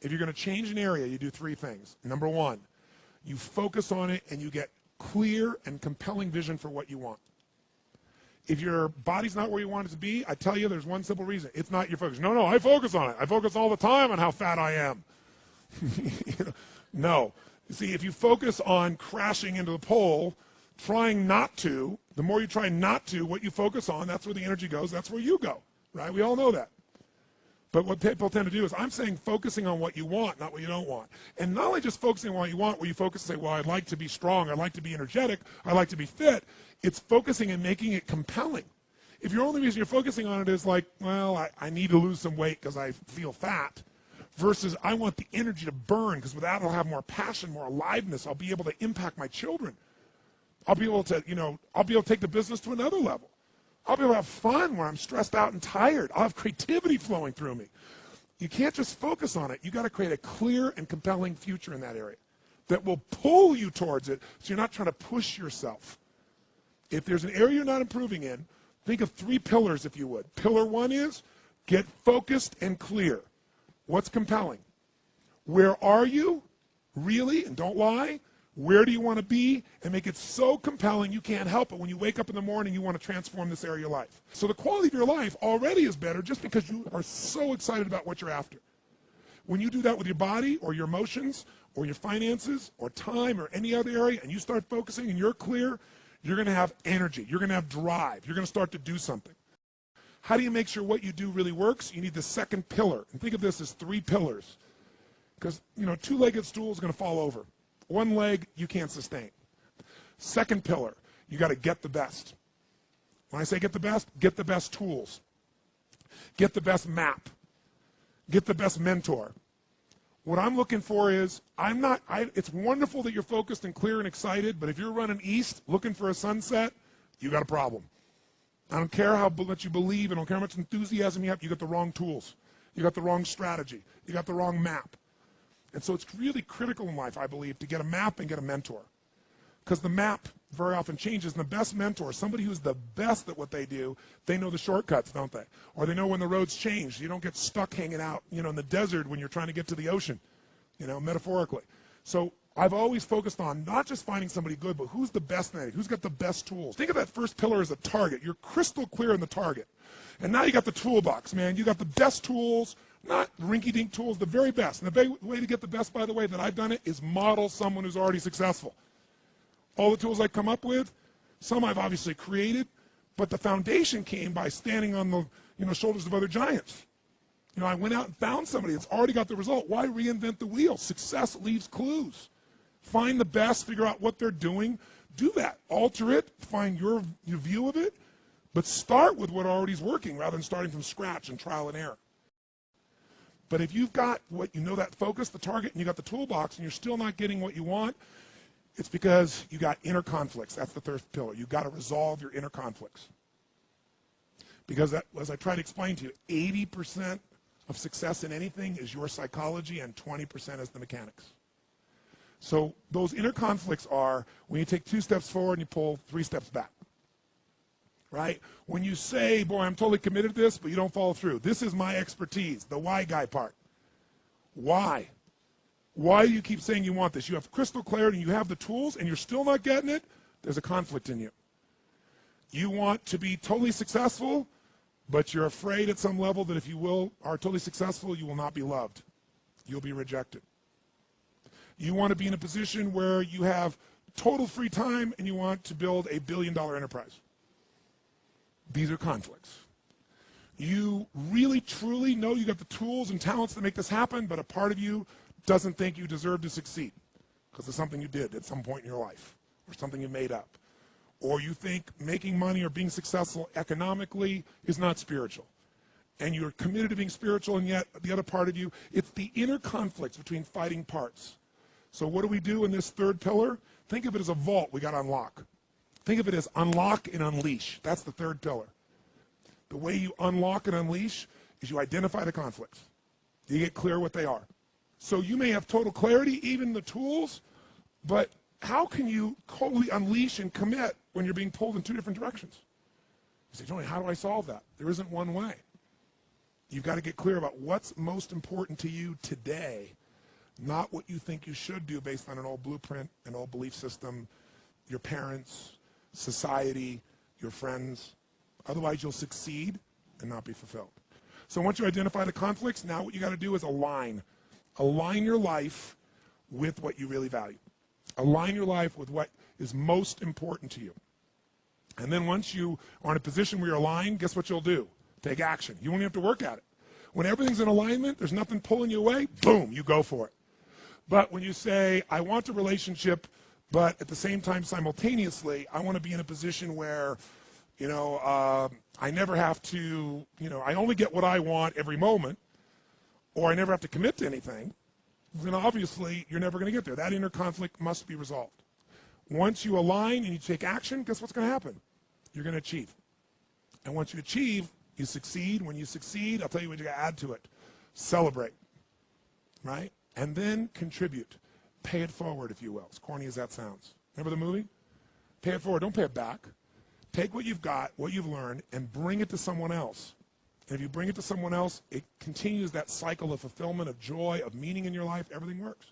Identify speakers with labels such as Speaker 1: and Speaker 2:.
Speaker 1: if you're going to change an area, you do three things. Number one, you focus on it and you get clear and compelling vision for what you want. If your body's not where you want it to be, I tell you there's one simple reason. It's not your focus. No, I focus on it. I focus all the time on how fat I am. No. See, if you focus on crashing into the pole, trying not to, the more you try not to, what you focus on, that's where the energy goes, that's where you go, right? We all know that. But what people tend to do is, I'm saying focusing on what you want, not what you don't want. And not only just focusing on what you want, where you focus and say, well, I'd like to be strong, I'd like to be energetic, I'd like to be fit. It's focusing and making it compelling. If your only reason you're focusing on it is like, well, I need to lose some weight because I feel fat, versus I want the energy to burn because with that I'll have more passion, more aliveness, I'll be able to impact my children. I'll be able to, I'll be able to take the business to another level. I'll be able to have fun where I'm stressed out and tired. I'll have creativity flowing through me. You can't just focus on it. You got to create a clear and compelling future in that area that will pull you towards it so you're not trying to push yourself. If there's an area you're not improving in, think of 3 pillars, if you would. Pillar 1 is get focused and clear. What's compelling? Where are you? Really? And don't lie. Where do you want to be? And make it so compelling you can't help it when you wake up in the morning you want to transform this area of your life. So the quality of your life already is better just because you are so excited about what you're after. When you do that with your body or your emotions or your finances or time or any other area and you start focusing and you're clear, you're going to have energy. You're going to have drive. You're going to start to do something. How do you make sure what you do really works? You need the second pillar. And think of this as 3 pillars. Because, 2-legged stool is going to fall over. 1 leg, you can't sustain. Second pillar, you got to get the best. When I say get the best tools. Get the best map. Get the best mentor. What I'm looking for is, it's wonderful that you're focused and clear and excited, but if you're running east looking for a sunset, you got a problem. I don't care how much you believe, I don't care how much enthusiasm you have, you got the wrong tools. You got the wrong strategy. You got the wrong map. And so it's really critical in life, I believe, to get a map and get a mentor. Because the map very often changes, and the best mentor, somebody who's the best at what they do, they know the shortcuts, don't they? Or they know when the roads change. You don't get stuck hanging out, in the desert when you're trying to get to the ocean, metaphorically. So I've always focused on not just finding somebody good, but who's the best at it, who's got the best tools. Think of that first pillar as a target. You're crystal clear in the target. And now you got the toolbox, man. You got the best tools, not rinky-dink tools, the very best. And the way to get the best, by the way, that I've done it is model someone who's already successful. All the tools I come up with, some I've obviously created, but the foundation came by standing on the shoulders of other giants. I went out and found somebody that's already got the result. Why reinvent the wheel? Success leaves clues. Find the best, figure out what they're doing, do that. Alter it, find your view of it, but start with what already is working rather than starting from scratch and trial and error. But if you've got that focus, the target, and you got the toolbox, and you're still not getting what you want, it's because you got inner conflicts. That's the third pillar. You've got to resolve your inner conflicts. Because as I try to explain to you, 80% of success in anything is your psychology and 20% is the mechanics. So those inner conflicts are when you take 2 steps forward and you pull 3 steps back. Right? When you say, boy, I'm totally committed to this, but you don't follow through. This is my expertise, the why guy part. Why? Why do you keep saying you want this? You have crystal clarity and you have the tools and you're still not getting it, there's a conflict in you. You want to be totally successful, but you're afraid at some level that if you are totally successful, you will not be loved. You'll be rejected. You want to be in a position where you have total free time and you want to build a billion-dollar enterprise. These are conflicts. You really, truly know you got the tools and talents to make this happen, but a part of you doesn't think you deserve to succeed because it's something you did at some point in your life or something you made up. Or you think making money or being successful economically is not spiritual. And you're committed to being spiritual, and yet the other part of you, it's the inner conflicts between fighting parts. So what do we do in this third pillar? Think of it as a vault we got to unlock. Think of it as unlock and unleash. That's the third pillar. The way you unlock and unleash is you identify the conflicts. You get clear what they are. So you may have total clarity, even the tools, but how can you totally unleash and commit when you're being pulled in 2 different directions? You say, Tony, how do I solve that? There isn't one way. You've got to get clear about what's most important to you today, not what you think you should do based on an old blueprint, an old belief system, your parents, society, your friends. Otherwise, you'll succeed and not be fulfilled. So once you identify the conflicts, now what you got to do is align. Align your life with what you really value. Align your life with what is most important to you. And then once you are in a position where you're aligned, guess what you'll do? Take action. You won't even have to work at it. When everything's in alignment, there's nothing pulling you away, boom, you go for it. But when you say, I want a relationship, but at the same time, simultaneously, I want to be in a position where, I never have to, I only get what I want every moment, or I never have to commit to anything, then obviously you're never going to get there. That inner conflict must be resolved. Once you align and you take action, guess what's going to happen? You're going to achieve. And once you achieve, you succeed. When you succeed, I'll tell you what you got to add to it. Celebrate, right? And then contribute. Pay it forward, if you will, as corny as that sounds. Remember the movie? Pay it forward. Don't pay it back. Take what you've got, what you've learned, and bring it to someone else. And if you bring it to someone else, it continues that cycle of fulfillment, of joy, of meaning in your life. Everything works.